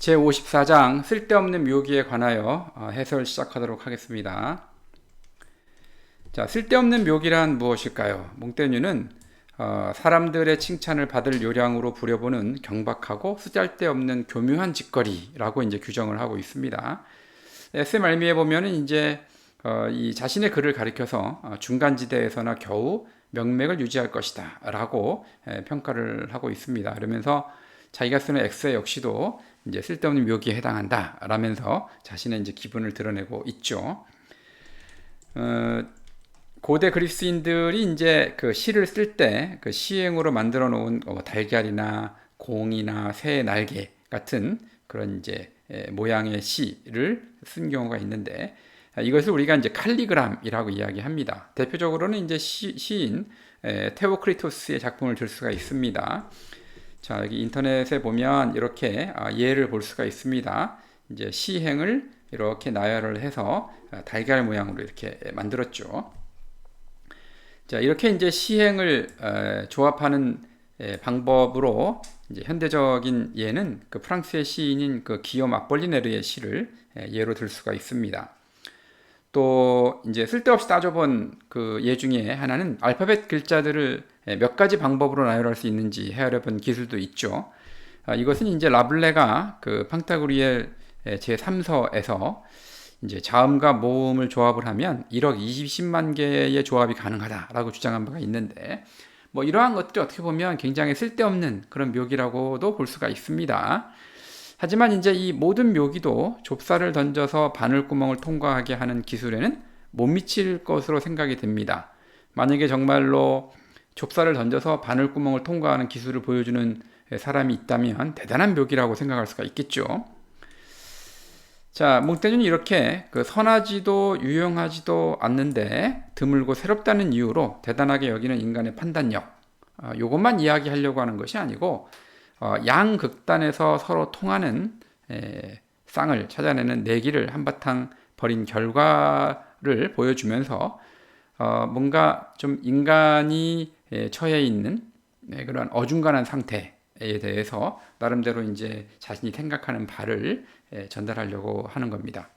제54장 쓸데없는 묘기에 관하여 해설 시작하도록 하겠습니다. 자, 쓸데없는 묘기란 무엇일까요? 몽테뉴는 사람들의 칭찬을 받을 요량으로 부려보는 경박하고 쓰잘데없는 교묘한 짓거리라고 이제 규정을 하고 있습니다. 에세 말미에 보면은 이제 이 자신의 글을 가리켜서 중간지대에서나 겨우 명맥을 유지할 것이다 라고 평가를 하고 있습니다. 그러면서 자기가 쓰는 에세 역시도 이제 쓸데없는 묘기에 해당한다 라면서 자신의 이제 기분을 드러내고 있죠. 고대 그리스인들이 이제 그 시를 쓸 때 그 시행으로 만들어 놓은 달걀이나 공이나 새의 날개 같은 그런 이제 모양의 시를 쓴 경우가 있는데, 이것을 우리가 이제 칼리그람이라고 이야기합니다. 대표적으로는 이제 시인 테오크리토스의 작품을 들 수가 있습니다. 자, 여기 인터넷에 보면 이렇게 예를 볼 수가 있습니다. 이제 시행을 이렇게 나열을 해서 달걀 모양으로 이렇게 만들었죠. 자, 이렇게 이제 시행을 조합하는 방법으로 이제 현대적인 예는 그 프랑스의 시인인 그 기욤 아폴리네르의 시를 예로 들 수가 있습니다. 또 이제 쓸데없이 따져본 그 예 중에 하나는 알파벳 글자들을 몇 가지 방법으로 나열할 수 있는지 헤아려본 기술도 있죠. 이것은 이제 라블레가 그 팡타그리엘 제3서에서 이제 자음과 모음을 조합을 하면 1억 20만 개의 조합이 가능하다라고 주장한 바가 있는데, 뭐 이러한 것들이 어떻게 보면 굉장히 쓸데없는 그런 묘기라고도 볼 수가 있습니다. 하지만 이제 이 모든 묘기도 좁쌀을 던져서 바늘구멍을 통과하게 하는 기술에는 못 미칠 것으로 생각이 됩니다. 만약에 정말로 좁쌀을 던져서 바늘구멍을 통과하는 기술을 보여주는 사람이 있다면 대단한 묘기라고 생각할 수가 있겠죠. 자, 몽테뉴는 이렇게 그 선하지도 유용하지도 않는데 드물고 새롭다는 이유로 대단하게 여기는 인간의 판단력, 요것만 이야기하려고 하는 것이 아니고 양극단에서 서로 통하는 쌍을 찾아내는 내기를 한바탕 벌인 결과를 보여주면서 뭔가 좀 인간이 처해 있는 그런 어중간한 상태에 대해서 나름대로 이제 자신이 생각하는 바를 전달하려고 하는 겁니다.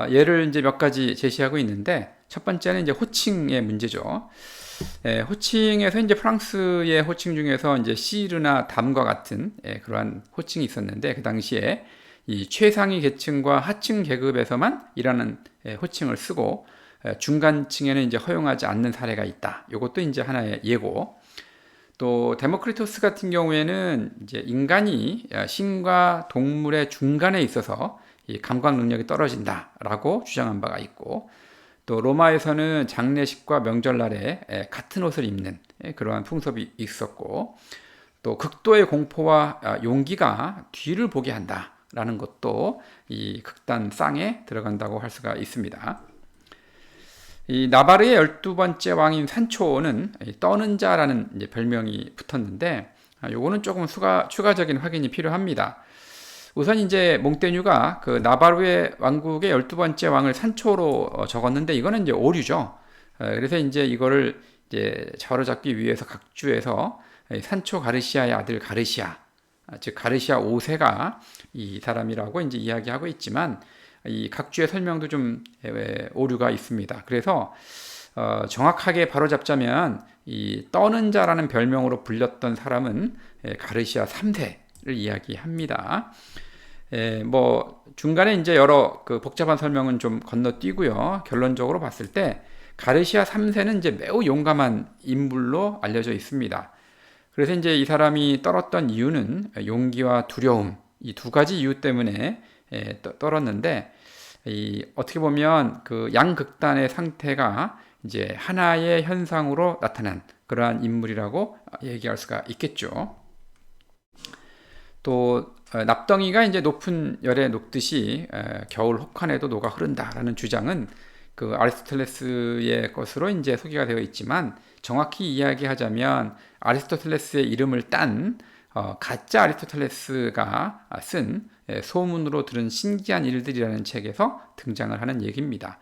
예를 이제 몇 가지 제시하고 있는데, 첫 번째는 이제 호칭의 문제죠. 호칭에서 이제 프랑스의 호칭 중에서 이제 시르나 담과 같은 그러한 호칭이 있었는데, 그 당시에 이 최상위 계층과 하층 계급에서만 일하는 호칭을 쓰고 중간층에는 이제 허용하지 않는 사례가 있다. 이것도 이제 하나의 예고. 또 데모크리토스 같은 경우에는 이제 인간이 신과 동물의 중간에 있어서 이 감각 능력이 떨어진다라고 주장한 바가 있고, 또 로마에서는 장례식과 명절날에 같은 옷을 입는 그러한 풍습이 있었고, 또 극도의 공포와 용기가 뒤를 보게 한다라는 것도 이 극단 쌍에 들어간다고 할 수가 있습니다. 이 나바르의 12번째 왕인 산초는 떠는 자라는 이제 별명이 붙었는데, 요거는 조금 추가적인 확인이 필요합니다. 우선 이제 몽테뉴가 그 나바르의 왕국의 12번째 왕을 산초로 적었는데, 이거는 이제 오류죠. 그래서 이제 이거를 이제 바로잡기 위해서 각주에서 산초 가르시아의 아들 가르시아, 즉 가르시아 5세가 이 사람이라고 이제 이야기하고 있지만, 이 각주의 설명도 좀 오류가 있습니다. 그래서 정확하게 바로잡자면 이 떠는 자라는 별명으로 불렸던 사람은 가르시아 3세를 이야기합니다. 뭐 중간에 이제 여러 그 복잡한 설명은 좀 건너뛰고요. 결론적으로 봤을 때 가르시아 3세는 이제 매우 용감한 인물로 알려져 있습니다. 그래서 이제 이 사람이 떨었던 이유는 용기와 두려움, 이 두 가지 이유 때문에 떨었는데, 어떻게 보면 그 양극단의 상태가 이제 하나의 현상으로 나타난 그러한 인물이라고 얘기할 수가 있겠죠. 또 납덩이가 이제 높은 열에 녹듯이 겨울 혹한에도 녹아 흐른다라는 주장은 그 아리스토텔레스의 것으로 이제 소개가 되어 있지만, 정확히 이야기하자면 아리스토텔레스의 이름을 딴 가짜 아리스토텔레스가 쓴 소문으로 들은 신기한 일들이라는 책에서 등장을 하는 얘기입니다.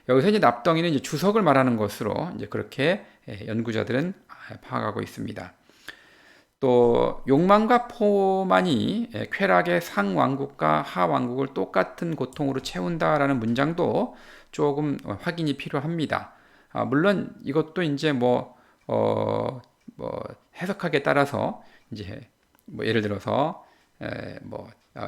여기서 이제 납덩이는 이제 주석을 말하는 것으로 이제 그렇게 연구자들은 파악하고 있습니다. 또 욕망과 포만이 쾌락의 상왕국과 하왕국을 똑같은 고통으로 채운다라는 문장도 조금 확인이 필요합니다. 물론 이것도 이제 뭐 해석하기에 따라서 이제 뭐 예를 들어서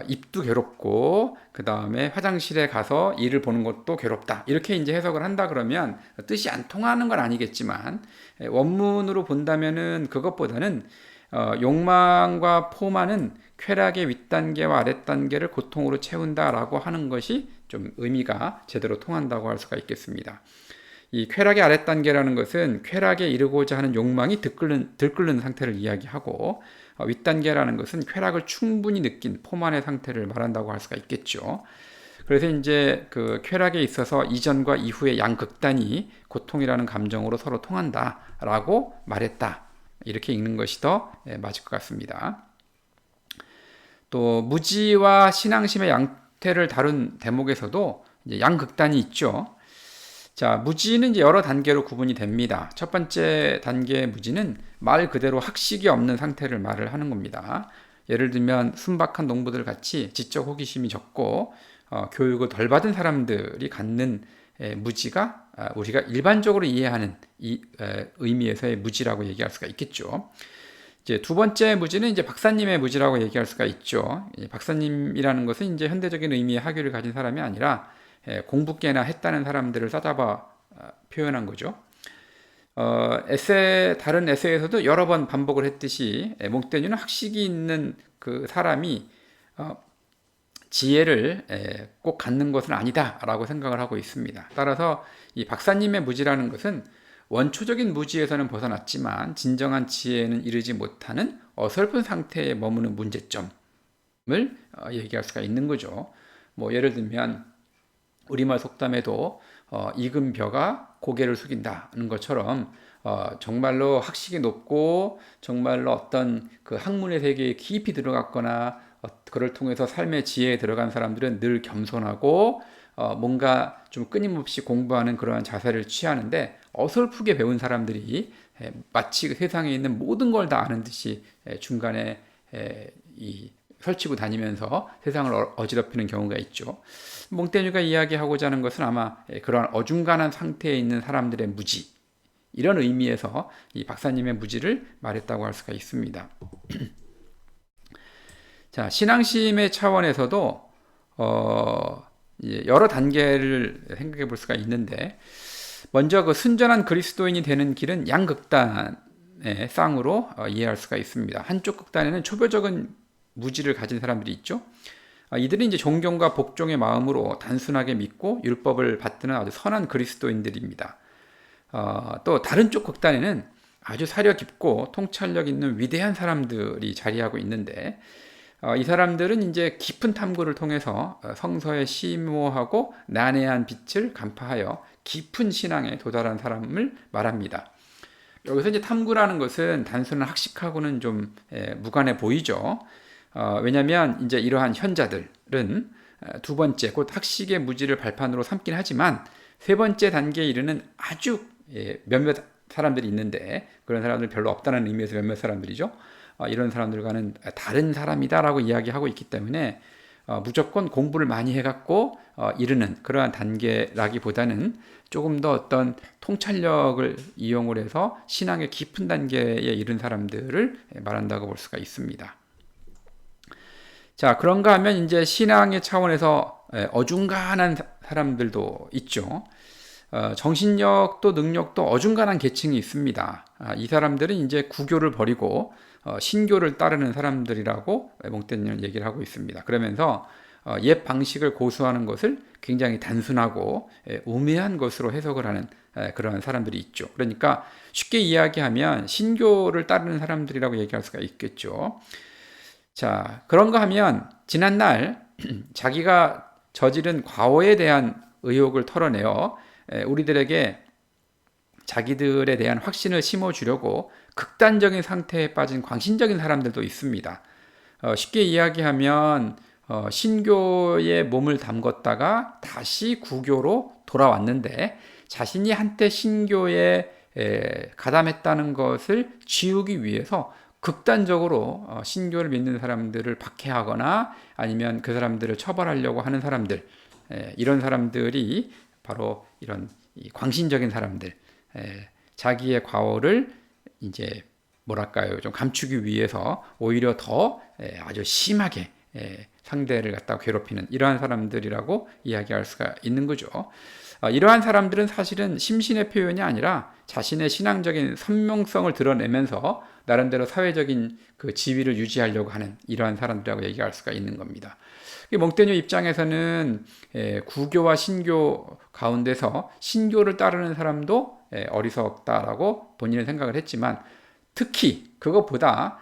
입도 괴롭고 그 다음에 화장실에 가서 일을 보는 것도 괴롭다 이렇게 이제 해석을 한다 그러면 뜻이 안 통하는 건 아니겠지만 원문으로 본다면은 그것보다는 욕망과 포만은 쾌락의 윗단계와 아랫단계를 고통으로 채운다라고 하는 것이 좀 의미가 제대로 통한다고 할 수가 있겠습니다. 이 쾌락의 아랫단계라는 것은 쾌락에 이르고자 하는 욕망이 들끓는 상태를 이야기하고 윗단계라는 것은 쾌락을 충분히 느낀 포만의 상태를 말한다고 할 수가 있겠죠. 그래서 이제 그 쾌락에 있어서 이전과 이후의 양극단이 고통이라는 감정으로 서로 통한다라고 말했다. 이렇게 읽는 것이 더 맞을 것 같습니다. 또 무지와 신앙심의 양태를 다룬 대목에서도 이제 양극단이 있죠. 자, 무지는 이제 여러 단계로 구분이 됩니다. 첫 번째 단계의 무지는 말 그대로 학식이 없는 상태를 말을 하는 겁니다. 예를 들면 순박한 농부들 같이 지적 호기심이 적고 교육을 덜 받은 사람들이 갖는 무지가 우리가 일반적으로 이해하는 이 의미에서의 무지라고 얘기할 수가 있겠죠. 이제 두 번째 무지는 이제 박사님의 무지라고 얘기할 수가 있죠. 박사님이라는 것은 이제 현대적인 의미의 학위를 가진 사람이 아니라 공부 꽤나 했다는 사람들을 싸잡아 표현한 거죠. 다른 에세이에서도 여러 번 반복을 했듯이 몽테뉴는 학식이 있는 그 사람이 지혜를 꼭 갖는 것은 아니다라고 생각을 하고 있습니다. 따라서 이 박사님의 무지라는 것은 원초적인 무지에서는 벗어났지만 진정한 지혜에는 이르지 못하는 어설픈 상태에 머무는 문제점을 얘기할 수가 있는 거죠. 뭐 예를 들면 우리말 속담에도 익은 벼가 고개를 숙인다는 것처럼 정말로 학식이 높고 정말로 어떤 그 학문의 세계에 깊이 들어갔거나 그걸 통해서 삶의 지혜에 들어간 사람들은 늘 겸손하고 뭔가 좀 끊임없이 공부하는 그러한 자세를 취하는데 어설프게 배운 사람들이 마치 세상에 있는 모든 걸 다 아는 듯이 중간에 설치고 다니면서 세상을 어지럽히는 경우가 있죠. 몽테뉴가 이야기하고자 하는 것은 아마 그러한 어중간한 상태에 있는 사람들의 무지, 이런 의미에서 이 박사님의 무지를 말했다고 할 수가 있습니다. 자, 신앙심의 차원에서도 여러 단계를 생각해 볼 수가 있는데, 먼저 그 순전한 그리스도인이 되는 길은 양극단의 쌍으로 이해할 수가 있습니다. 한쪽 극단에는 초보적인 무지를 가진 사람들이 있죠. 이들은 이제 존경과 복종의 마음으로 단순하게 믿고 율법을 받드는 아주 선한 그리스도인들입니다. 또 다른 쪽 극단에는 아주 사려 깊고 통찰력 있는 위대한 사람들이 자리하고 있는데, 이 사람들은 이제 깊은 탐구를 통해서 성서에 심오하고 난해한 빛을 간파하여 깊은 신앙에 도달한 사람을 말합니다. 여기서 이제 탐구라는 것은 단순한 학식하고는 좀 무관해 보이죠. 왜냐하면 이제 이러한 현자들은 두 번째 곧 학식의 무지를 발판으로 삼긴 하지만 세 번째 단계에 이르는 아주 몇몇 사람들이 있는데, 그런 사람들 별로 없다는 의미에서 몇몇 사람들이죠. 이런 사람들과는 다른 사람이다라고 이야기하고 있기 때문에 무조건 공부를 많이 해갖고 이르는 그러한 단계라기보다는 조금 더 어떤 통찰력을 이용을 해서 신앙의 깊은 단계에 이른 사람들을 말한다고 볼 수가 있습니다. 자, 그런가 하면 이제 신앙의 차원에서 어중간한 사람들도 있죠. 정신력도 능력도 어중간한 계층이 있습니다. 이 사람들은 이제 구교를 버리고 신교를 따르는 사람들이라고 몽테뉴는 얘기를 하고 있습니다. 그러면서 옛 방식을 고수하는 것을 굉장히 단순하고 우매한 것으로 해석을 하는 그런 사람들이 있죠. 그러니까 쉽게 이야기하면 신교를 따르는 사람들이라고 얘기할 수가 있겠죠. 자, 그런가 하면 지난날 자기가 저지른 과오에 대한 의혹을 털어내어 우리들에게 자기들에 대한 확신을 심어주려고 극단적인 상태에 빠진 광신적인 사람들도 있습니다. 쉽게 이야기하면 신교에 몸을 담궜다가 다시 구교로 돌아왔는데 자신이 한때 신교에 가담했다는 것을 지우기 위해서 극단적으로 신교를 믿는 사람들을 박해하거나 아니면 그 사람들을 처벌하려고 하는 사람들, 이런 사람들이 바로 이런 광신적인 사람들, 자기의 과오를 이제 뭐랄까요, 좀 감추기 위해서 오히려 더 아주 심하게 상대를 갖다 괴롭히는 이러한 사람들이라고 이야기할 수가 있는 거죠. 이러한 사람들은 사실은 심신의 표현이 아니라 자신의 신앙적인 선명성을 드러내면서 나름대로 사회적인 그 지위를 유지하려고 하는 이러한 사람들이라고 얘기할 수가 있는 겁니다. 몽테뉴 입장에서는 구교와 신교 가운데서 신교를 따르는 사람도 어리석다라고 본인은 생각을 했지만, 특히 그것보다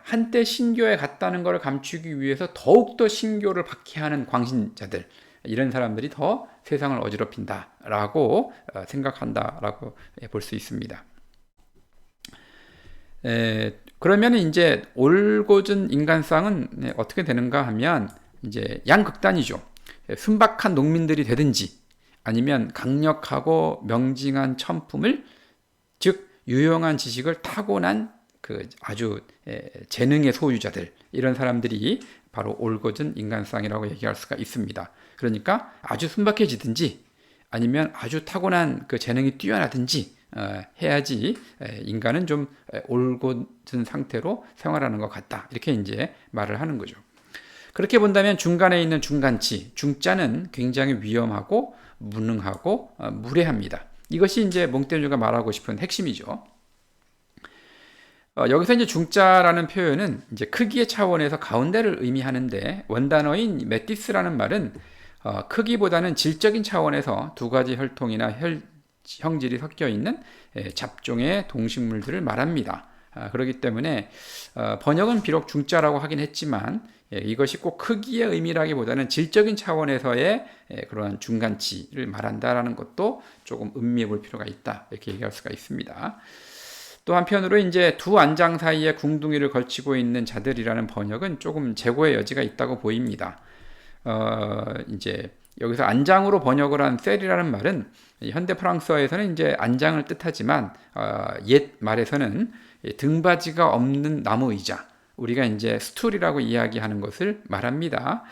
한때 신교에 갔다는 것을 감추기 위해서 더욱더 신교를 박해하는 광신자들, 이런 사람들이 더 세상을 어지럽힌다라고 생각한다라고 볼 수 있습니다. 그러면 이제 올곧은 인간상은 어떻게 되는가 하면 이제 양극단이죠. 순박한 농민들이 되든지 아니면 강력하고 명징한 천품을, 즉 유용한 지식을 타고난 그 아주 재능의 소유자들, 이런 사람들이 바로 올곧은 인간상이라고 얘기할 수가 있습니다. 그러니까 아주 순박해지든지 아니면 아주 타고난 그 재능이 뛰어나든지 해야지 인간은 좀 올곧은 상태로 생활하는 것 같다, 이렇게 이제 말을 하는 거죠. 그렇게 본다면 중간에 있는 중간치, 중자는 굉장히 위험하고 무능하고 무례합니다. 이것이 이제 몽테뉴가 말하고 싶은 핵심이죠. 여기서 이제 중자라는 표현은 이제 크기의 차원에서 가운데를 의미하는데, 원단어인 메티스라는 말은 크기보다는 질적인 차원에서 두 가지 혈통이나 형질이 섞여 있는 잡종의 동식물들을 말합니다. 그렇기 때문에 번역은 비록 중자라고 하긴 했지만 이것이 꼭 크기의 의미라기보다는 질적인 차원에서의 그러한 중간치를 말한다라는 것도 조금 음미해 볼 필요가 있다, 이렇게 얘기할 수가 있습니다. 또 한편으로 이제 두 안장 사이에 궁둥이를 걸치고 있는 자들이라는 번역은 조금 재고의 여지가 있다고 보입니다. 이제 여기서 안장으로 번역을 한 셀이라는 말은 현대 프랑스어에서는 이제 안장을 뜻하지만 옛 말에서는 등받이가 없는 나무 의자, 우리가 이제 스툴이라고 이야기하는 것을 말합니다.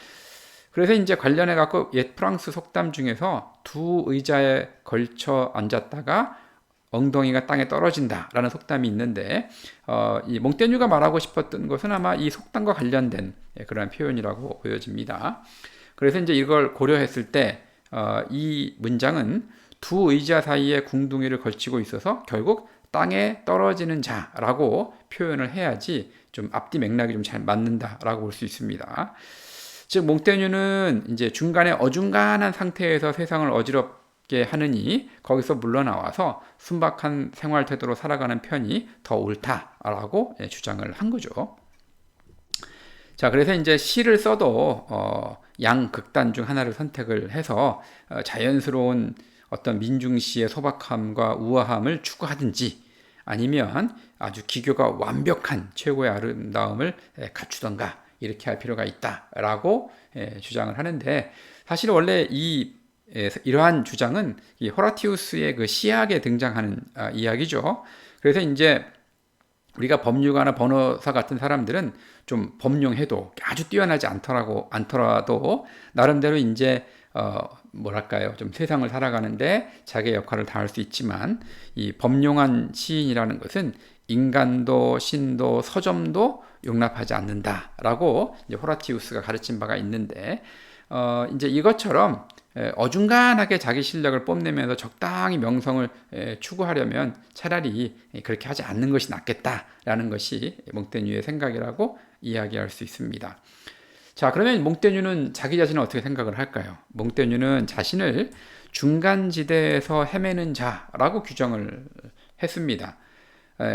그래서 이제 관련해 갖고 옛 프랑스 속담 중에서 두 의자에 걸쳐 앉았다가 엉덩이가 땅에 떨어진다라는 속담이 있는데, 이 몽테뉴가 말하고 싶었던 것은 아마 이 속담과 관련된 그런 표현이라고 보여집니다. 그래서 이제 이걸 고려했을 때 이 문장은 두 의자 사이에 궁둥이를 걸치고 있어서 결국 땅에 떨어지는 자라고 표현을 해야지 좀 앞뒤 맥락이 좀 잘 맞는다라고 볼 수 있습니다. 즉 몽테뉴는 이제 중간에 어중간한 상태에서 세상을 어지럽게 하느니 거기서 물러나와서 순박한 생활 태도로 살아가는 편이 더 옳다라고 주장을 한 거죠. 자, 그래서 이제 시를 써도 양극단 중 하나를 선택을 해서 자연스러운 어떤 민중시의 소박함과 우아함을 추구하든지 아니면 아주 기교가 완벽한 최고의 아름다움을 갖추던가, 이렇게 할 필요가 있다라고 주장을 하는데, 사실 원래 이러한 주장은 이 호라티우스의 그 시학에 등장하는 이야기죠. 그래서 이제 우리가 법률가나 변호사 같은 사람들은 좀 법령해도 아주 뛰어나지 않더라도 나름대로 이제 뭐랄까요, 좀 세상을 살아가는데 자기의 역할을 다할 수 있지만, 이 법용한 시인이라는 것은 인간도 신도 서점도 용납하지 않는다라고 이제 호라티우스가 가르친 바가 있는데, 이제 이것처럼 어중간하게 자기 실력을 뽐내면서 적당히 명성을 추구하려면 차라리 그렇게 하지 않는 것이 낫겠다라는 것이 몽테뉴의 생각이라고 이야기할 수 있습니다. 자, 그러면 몽테뉴는 자기 자신을 어떻게 생각을 할까요? 몽테뉴는 자신을 중간지대에서 헤매는 자라고 규정을 했습니다.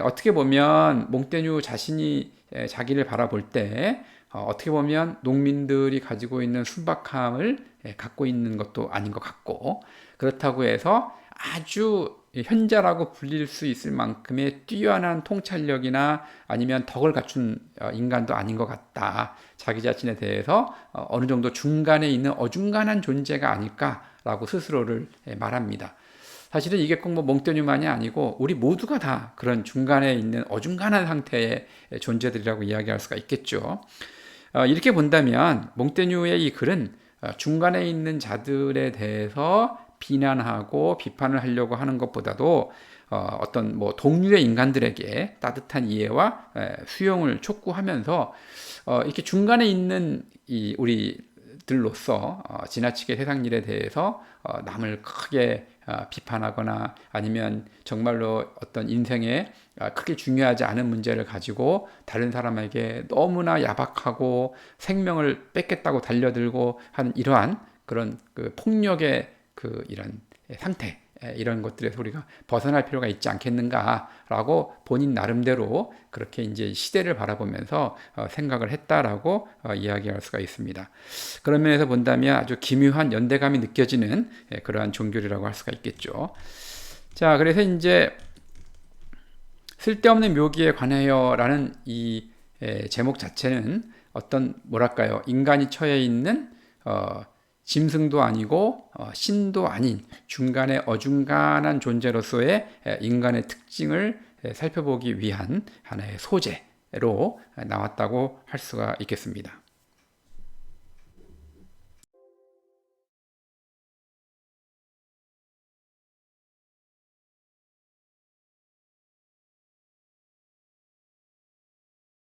어떻게 보면 몽테뉴 자신이 자기를 바라볼 때 어떻게 보면 농민들이 가지고 있는 순박함을 갖고 있는 것도 아닌 것 같고, 그렇다고 해서 아주 현자라고 불릴 수 있을 만큼의 뛰어난 통찰력이나 아니면 덕을 갖춘 인간도 아닌 것 같다. 자기 자신에 대해서 어느 정도 중간에 있는 어중간한 존재가 아닐까라고 스스로를 말합니다. 사실은 이게 꼭 뭐 몽테뉴만이 아니고 우리 모두가 다 그런 중간에 있는 어중간한 상태의 존재들이라고 이야기할 수가 있겠죠. 이렇게 본다면 몽테뉴의 이 글은 중간에 있는 자들에 대해서 비난하고 비판을 하려고 하는 것보다도 어떤 뭐 동류의 인간들에게 따뜻한 이해와 수용을 촉구하면서 이렇게 중간에 있는 이 우리들로서 지나치게 세상 일에 대해서 남을 크게 비판하거나 아니면 정말로 어떤 인생에 크게 중요하지 않은 문제를 가지고 다른 사람에게 너무나 야박하고 생명을 뺏겠다고 달려들고 하는 이러한 그런 그 폭력의 그 이런 상태, 이런 것들에서 우리가 벗어날 필요가 있지 않겠는가라고 본인 나름대로 그렇게 이제 시대를 바라보면서 생각을 했다라고 이야기할 수가 있습니다. 그런 면에서 본다면 아주 기묘한 연대감이 느껴지는 그러한 종교리라고 할 수가 있겠죠. 자, 그래서 이제 쓸데없는 묘기에 관하여라는 이 제목 자체는 어떤 뭐랄까요, 인간이 처해 있는 짐승도 아니고 신도 아닌 중간에 어중간한 존재로서의 인간의 특징을 살펴보기 위한 하나의 소재로 나왔다고 할 수가 있겠습니다.